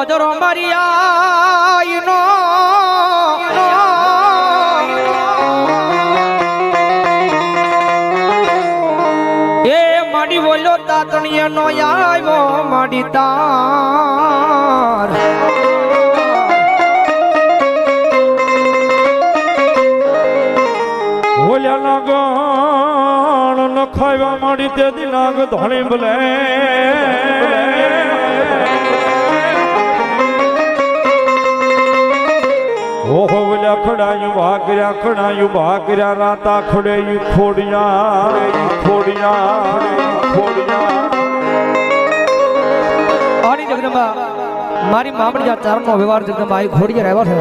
ગોજરો મારિયાનો એ માડી બોલ્યો તાતણીએ નો આવ્યો માડી તાર બોલ્યા ગણ ન ખાવા માડી તે દિનાગ ધોળી બોલે ઓહો બોલ્યા ખડાયું ભાગ્યા રાતા ખડે ખોડિયા આની જગદંબા મારી મામડી જા ચારનો વ્યવહાર જગદંબા આ ખોડિયા આવ્યા છે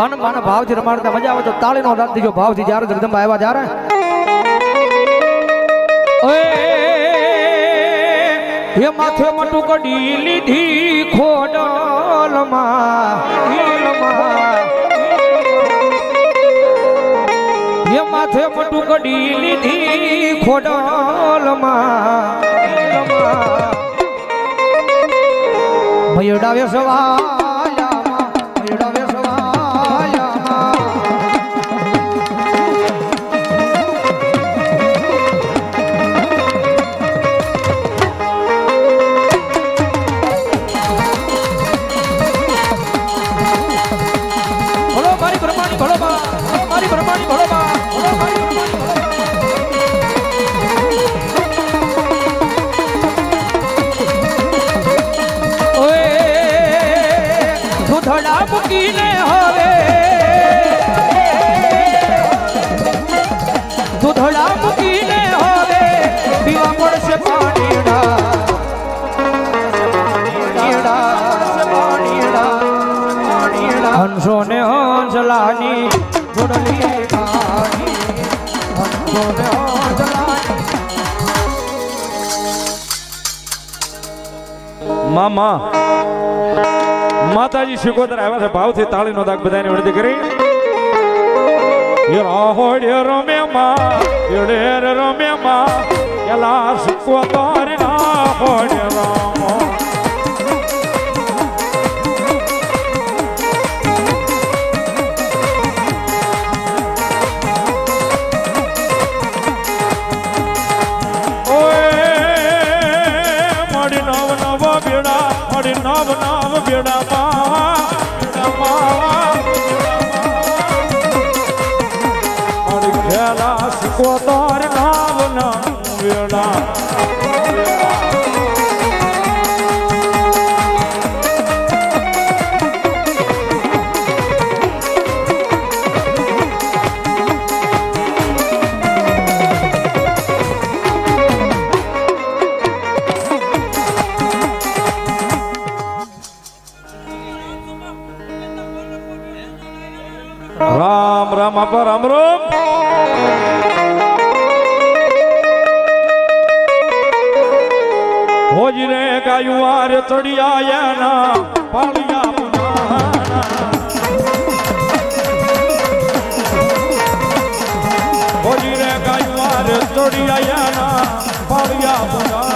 અન માન ભાવથી રમાડતા મજા આવે તો તાળીનો દાદ દીજો ભાવથી જ્યારે જગદંબા આવ્યા જ્યારે એ માથે મટુ કડી લીધી ખોડલમાં એ માથે મટુ કડી લીધી ખોડલમાં ભયડાવે સવાયામાં ભયડાવે સવાયામાં ભલો મારી બ્રહ્માની ભલો મારી બ્રહ્માની ભલો ધડા મૂકીને હવે દૂધડા મૂકીને હવે પીવા પડશે પાણીડા હંસો ને હંસલાની જોડલી ખાની હંસો ને હંસલાની મામા માતાજી શિકોતર આવ્યા છે ભાવથી તાળીનો દાગ બધાને વિનંતી કરી રમ્યા એલા શિકોતર ના હોડે રામો નવ બેડા ખેલા શિકોતર નાવ બેડા રામ રામ આપા રામ રામ હોજી રે ગાયું આરે ચડિયા ના પાળિયા પુનાના હોજી રે ગાયું આરે ચડિયા ના પાળિયા પુનાના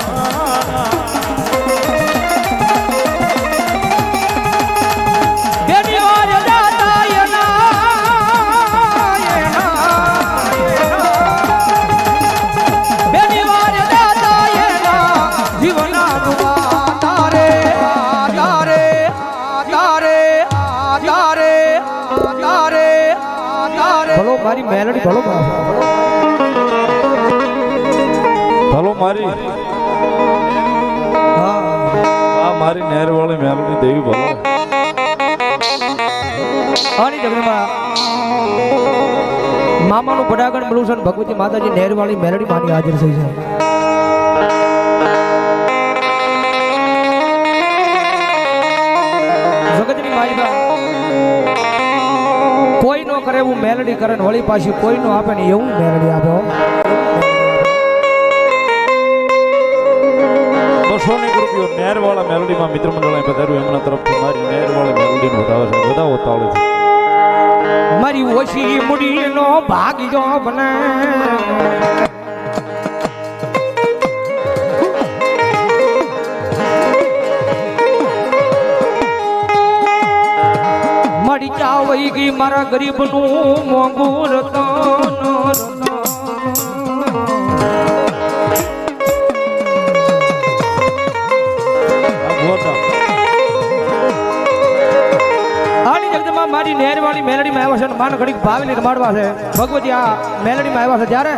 મારી મેલડી ભલો ભલો મારી હા મારી નહેરવાળી મેલડી દેવી ભલો આની જગદંબા મામાનું પડાગણ મળું છે ભગવતી માતાજી નહેરવાળી મેલડી માની હાજર થઈ છે જગતની માલિકા કોઈ નો કરે એવું મેલડી કરે ને વળી પાછી કોઈ નો આપે ને એવું મેલડી આપે 200 રૂપિયો નહેરવાળા મેલડીમાં મિત્ર મંડળ પધાર્યું એમના તરફથી મારી નહેરવાળી મેલડી નો વધાવે છે બધા તાળે છે મારી ઓછી મુડી નો ભાગ્યો બને ચાવઈ ગઈ મારા ગરીબનું મોંઘું રતન મારી નેરવાળી મેલડીમાં આવ્યા છે અને માન ઘડીક ભાવીને રમાડવા છે ભગવતી આ મેલડીમાં આવ્યા છે જ્યારે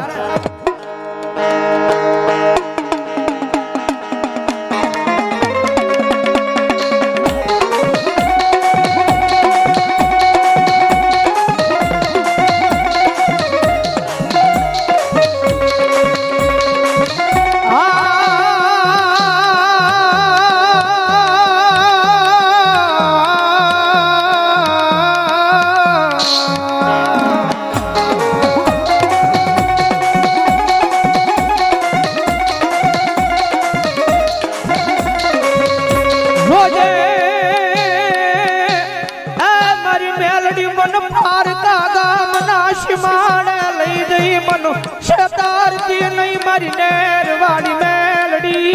મારી નેરવાળી મેલડી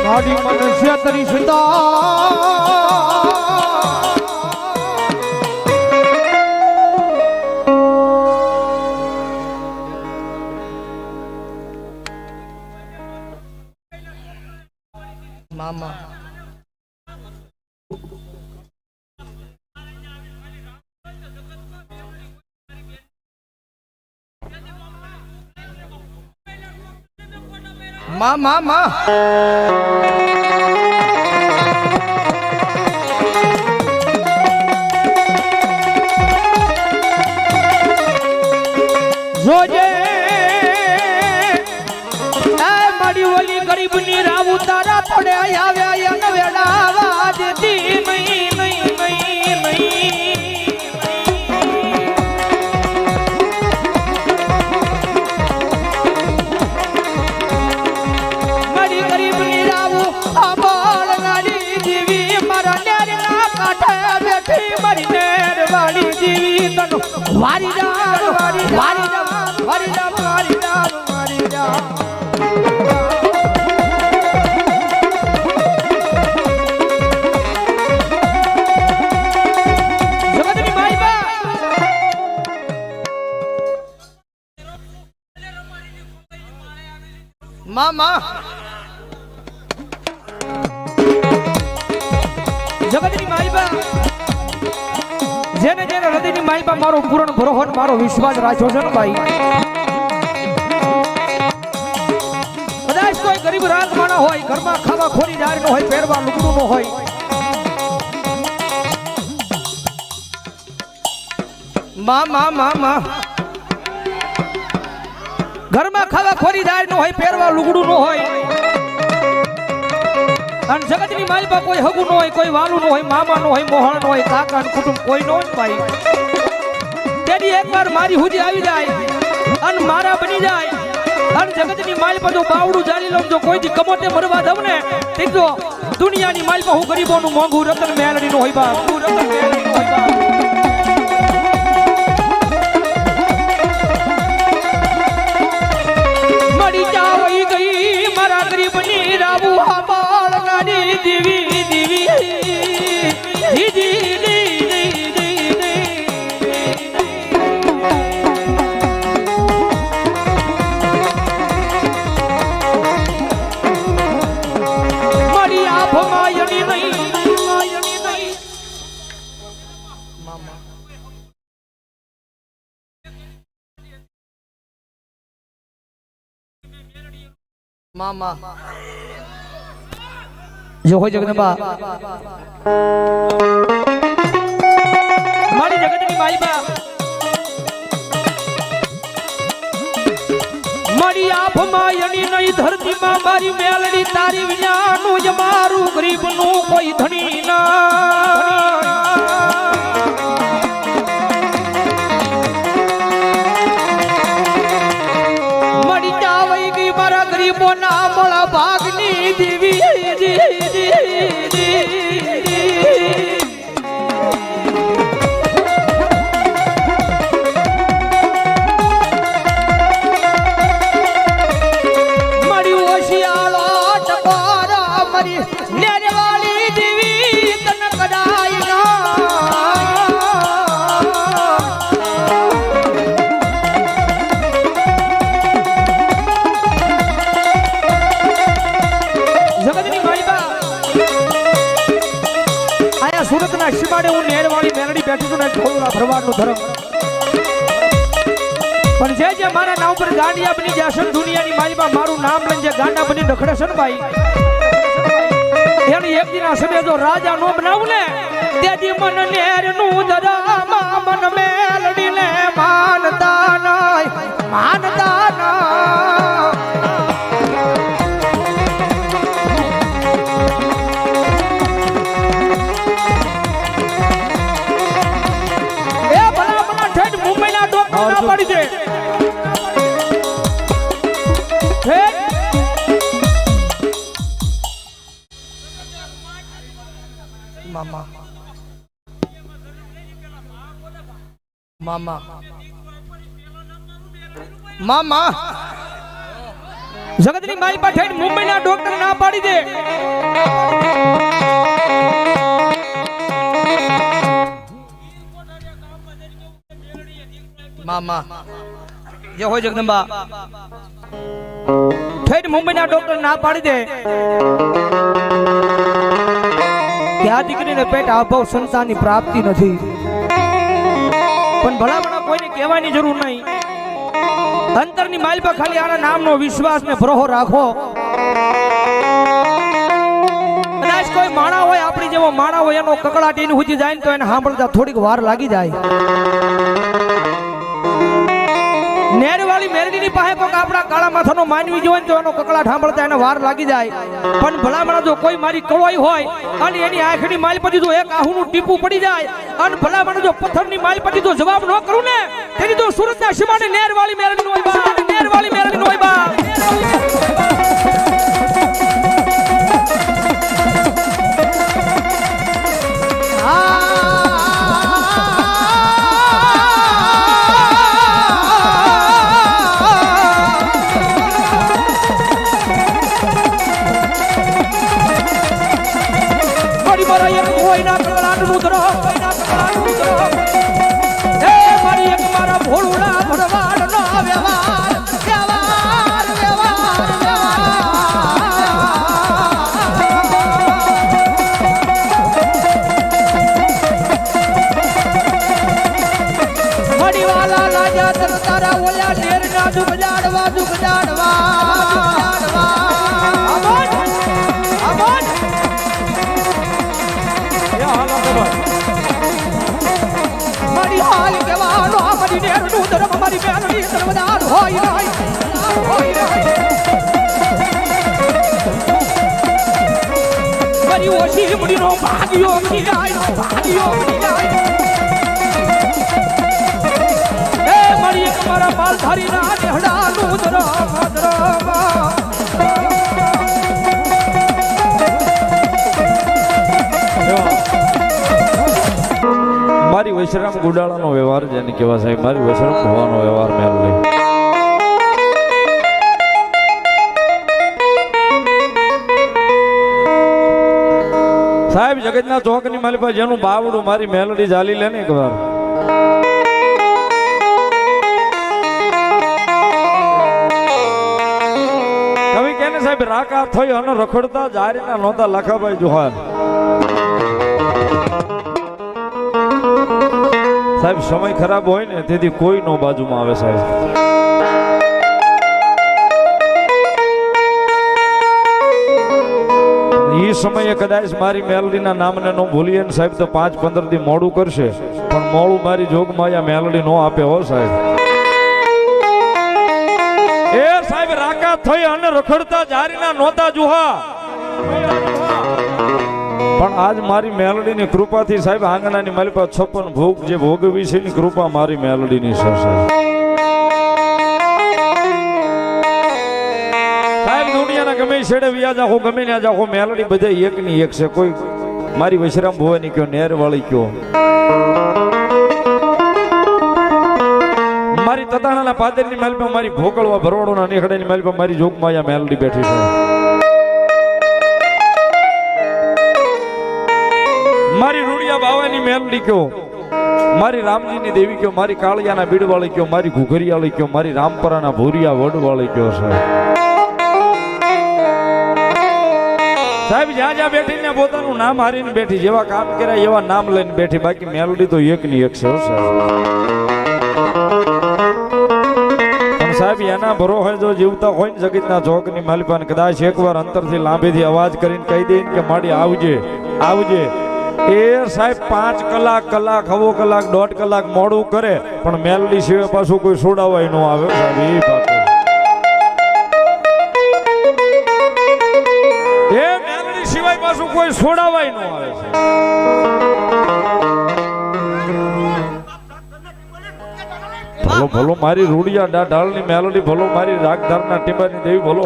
મારી મનુષ્ય તરી મામા મામા જોજે મારી ઓલી ગરીબની રાવ તારા થોડે આવ્યા ન વેડાવા દેતી નહીં નહીં નહીં નહીં મારી ગરીબની રાવ આબાળ નાડી જીવી મારા નેરના કાંઠે બેઠી મારી નેરવાળી જીવી તનો વારી જા વારી વારી જા વારી જા વારી જા વારી જા મામા જગતની માઈબા જેને જેને હૃદયની માઈબા મારો પૂર્ણ ભરોહન મારો વિશ્વાસ રાખ્યો છે ને ભાઈ કદાચ કોઈ ગરીબ રાત માણા હોય ઘરમાં ખાવા ખોરી જાર નો હોય પહેરવા લુગડું નો હોય મામા ઘરમાં ખાવા ખોરી દાર નો હોય પહેરવા લુગડું નો હોય અને જગતની માલપા કોઈ હગું નો હોય કોઈ વાલું નો હોય મામા નો હોય મોહણ નો હોય કાકા નું કુટુંબ કોઈ નો હોય ભાઈ તેની એકવાર મારી હુજી આવી જાય અને મારા બની જાય અને જગતની માલપા જો બાવડું જાળી લઉં જો કોઈ દી કમોતે મરવા દઉં ને તે જો દુનિયાની માલપા હું ગરીબોનું મોંઘું રતન મેલડી નો હોય બા રતન મેલડી નો હોય બા ગરીબની રાબુ આબાળ નાની દીવી દીવી મારી આંખ માયની નહીં મામા જો હોય જગદંબા મારી જગતની માઈબા મારી આંખ માયની નહીં ધરતીમાં મારી મેલડી તારી વિનાનું જ મારું ગરીબનું કોઈ ધણી ના મળી જાવઈ ગઈ મારા ગરીબોના મળા ભાગની દેવી મારી નેરવાળી દેવી તન કડાય ના જગતની માઈબા આયા સુરતના શિમાડે હું નેરવાળી મેલડી બેઠી છું ને થોડું ભરવાડનું ધર્મ પણ જે મારા નામ પર ગાંડિયા બની જશે દુનિયાની મારીમાં મારું નામ લઈને જે ગાંડા બની રખડે છે ને ભાઈ એની એક દિના સમય જો રાજા નો બનાવું ને તેથી મન નેર નું દરામાં મન મેલડી ને માનતા નહીં માનતા એ ભલા ભલા ઠેઠ મુંબઈના ડોક્ટર ના પડી દે મામા મામા મામા જગતની માઈ પાસે મુંબઈના ડોક્ટર ના પાડી દે મામા જે હોય જગદંબા ઠેઠ મુંબઈના ડોક્ટર ના પાડી દે કે આ દીકરીને પેટ આભાવ સંતાનની પ્રાપ્તિ નથી પણ ભલામણા કોઈને કહેવાની જરૂર નહીં અંતરની માઇલ પર ખાલી આના નામનો વિશ્વાસ ને ભરોહો રાખો કદાચ કોઈ માણા હોય આપણી જેવો માણા હોય એનો કકડાટ એની સુધી જાય ને તો એને સાંભળતા થોડીક વાર લાગી જાય નેરવાળી મેરડીની પાસે કોઈક આપણા કાળા માથાનો માનવી જોઈએ તો એનો કકડાટ સાંભળતા એને વાર લાગી જાય પણ ભલામણા જો કોઈ મારી કળોઈ હોય અને એની આંખની માલ પછી જો એક આહુનું ટીપું પડી જાય અને ભલામણા જો પથ્થરની માલ પછી જો જવાબ ન કરું ને તેની તો સુરતના સીમાને નેરવાળી મેરડીનો હોય બા નેરવાળી મેરડીનો હોય બા મારી વૈશ્રામ ગુડાળાનો વ્યવહાર જેને કહેવાય સાહેબ મારી વૈશ્રામ ભવાનો વ્યવહાર મેલડી સાહેબ જગતના ચોકની મારી પાસે જેનું બાવડું મારી મેલડી ચાલી લે ને એકવાર કવિ કેને સાહેબ રાકા થઈ અને રખડતા જારીના નહોતા લખાભાઈ જોહાર સાહેબ સમય ખરાબ હોય ને તેથી કોઈ નો બાજુમાં આવે સાહેબ એ સમયે કદાચ મારી મેલડીના નામને નો ભૂલીએ ને સાહેબ તો 5-15 દી મોડું કરશે પણ મોડું મારી જોગમાયા મેલડી નો આપે હો સાહેબ એ સાહેબ રાકા થઈ અને રખડતા જારીના નહોતા જુહા પણ આજ મારી મેલડીની કૃપાથી સાહેબ આંગણાની મારી પાસે 56 ભોગ જે ભોગવી છે એની કૃપા મારી મેલડીની છે સાહેબ દુનિયાના ગમે છેડે વ્યાજ આખો ગમે ત્યાં જાખો મેલડી બધે એકની એક છે કોઈ મારી વૈશ્રામ ભુવાની કયો નેરવાળી કયો મારી તતાણાના પાદરની માલ પર મારી ભોકળવા ભરવાડોના નીકળેની માલ પર મારી જોગમાયા મેલડી બેઠી છે મેલડી કયો, મારી રામજીની દેવી કયો, મારી કાળિયાના બીડવાળી કયો, મારી ઘુઘરિયાળી કયો, મારી રામપરાના ભૂરિયા વડવાળી કયો સાહેબ જ્યાં જ્યાં બેઠી ને પોતાનું નામ હારીને બેઠી, જેવા કામ કર્યા એવા નામ લઈને બેઠી, બાકી મેલડી તો એક ની એક છે સાહેબ. એના ભરોસે જો જીવતા હોય ને જગતના જોગની માલિપાને કદાચ એકવાર અંતરથી લાંબેથી અવાજ કરીને કહી દે કે માડી આવજે આવજે, એ સાહેબ 5 કલાક હવો કલાક 1.5 કલાક મોડું કરે પણ મેલડી સિવાય પાછું કોઈ છોડાવાય ન આવે સાહેબ. એ મેલડી સિવાય પાછું કોઈ છોડાવાય ન આવે છે. ભલો ભલો મારી રૂડિયા ઢાળની મેલોડી, ભલો મારી રાગધારના ટીંબાની દેવી, ભલો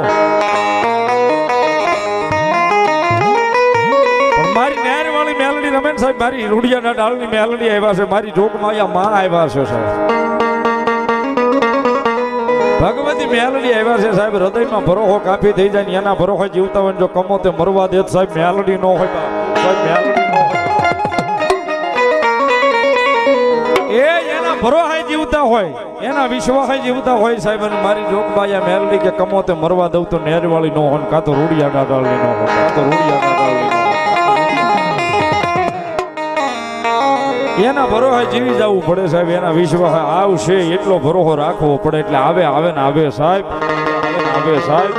પણ મારી નેરવાળી મેલોડી રમેન સાહેબ, મારી રૂડિયા ઢાળની મેલોડી આવ્યા છે, મારી જોગમાયા માં આવ્યા છે સાહેબ. ભગવતી મેલડી આવ્યા છે સાહેબ. હૃદયમાં ભરોહો કાફી થઈ જાય ને એના ભરોહે જીવતા હોય, જો કમો તે મરવા દે સાહેબ મેલડી ન હોય સાહેબ, મેલડી ન હોય એ એના ભરોહે જીવતા હોય, એના વિશ્વાસે જીવતા હોય સાહેબ. અને મારી જોગબાયા મેલડી કે કમો તે મરવા દઉં તો નેરવાળી ન હોય, કાં તો રૂડિયા ડાળની ન હોય, કાં તો રૂડિયા ડાળની એના ભરોહે જીવી જવું પડે સાહેબ. એના વિશ્વાસે આવશે એટલો ભરોહો રાખવો પડે, એટલે આવે ને આવે સાહેબ, આવે સાહેબ.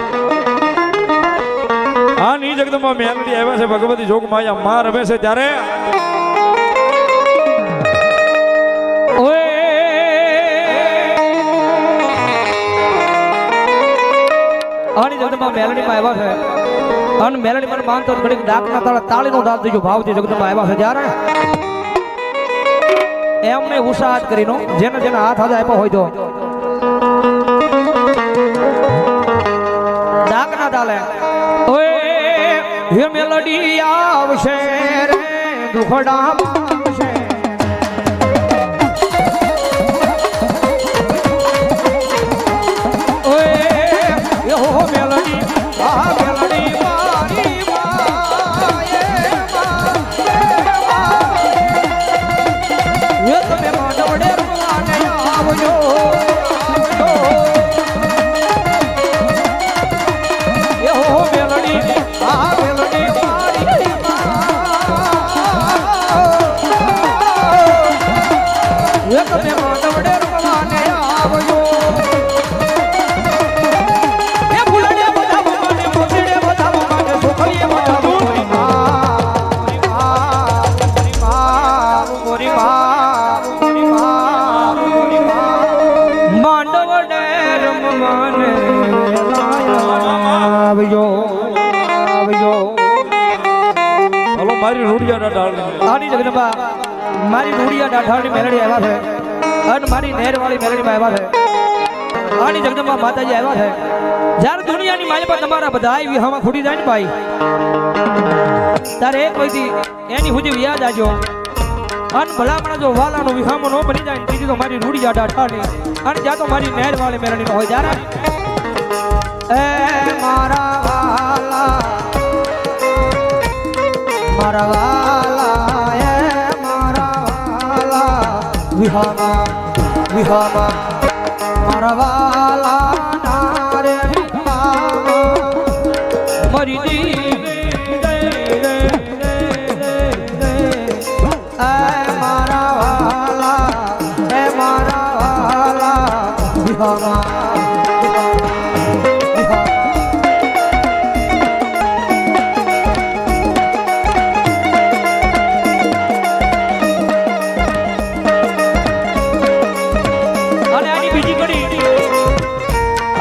આ ની જગદંબા મેલડી આવ્યા છે, ભગવતી જોગમાયા માં રમે છે ત્યારે આની જગદંબા મેલડીમાં આવ્યા છે. અને મેલડી મને માનતો ઘડીક ડાકના તાળે તાળીનો દાદ દેજો ભાવથી જગદંબા આવ્યા છે જ્યારે એમને ઉત્સાહ કરીને જેને જેને હાથ હાથ આપ્યો હોય તો ડાકના તાળે ઓય હે મેલડી આવશે રે દુખડામાં આવશે. Oh, melody, ah, melody, mari, maaye, ye તમે માંડવડે રમવાને આવજો, આવજો. એ હો melody, ah, melody, mari, ye તમે માંડવડે રમવાને આવજો. મારી રૂડિયા ડાળની આની જગદંબા મારી રૂડિયા ડાઢાળની મેલડી આવ્યા છે અને મારી નેરવાળી મેલડીમાં આવ્યા છે. આની જગદંબા માતાજી આવ્યા છે. જ્યારે દુનિયાની માલ પર તમારા બધા વિહામાં ખૂટી જાય ને ભાઈ, તારે એક વયથી એની સુધી યાદ આજો. અને ભલામણા જો વાલાનો વિહામો ન બની જાય ત્રીજી તો મારી રૂડિયા ડાઢાળની અને જ્યાં તો મારી નેરવાળી મેલડીનો હોય ત્યારે એ મારા વાલા મારા વાલા એ મારા વાલા વિહામા વિહામા મારા વાલા નારે વિહામા મરી મારા વાલા એ મારા વાલા વિહામા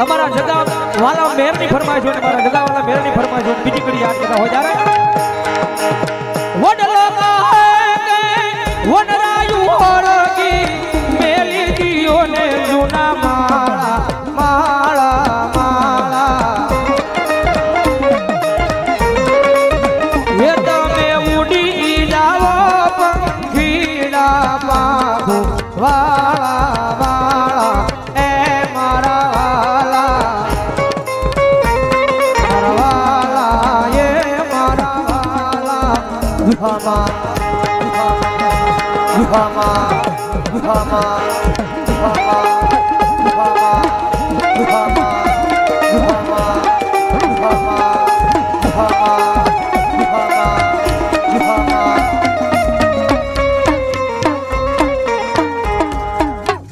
અમારા જગા વાલા મેરની ફરમાઈશ હોય, મારા જગા વાલા મેરની ફરમાઈશ હોય, બીજી કડી યાદ કરતા હોય ત્યારે વડલો કાકે વનરાયુ ઓરગી મેલી દીયો ને જૂના માળા માળા માળા એ તમે ઉડી જાવો પંખીડા પાખો વાળા વાળા એ મારા વિહામા Muhammad, Muhammad, Muhammad, Muhammad, Muhammad.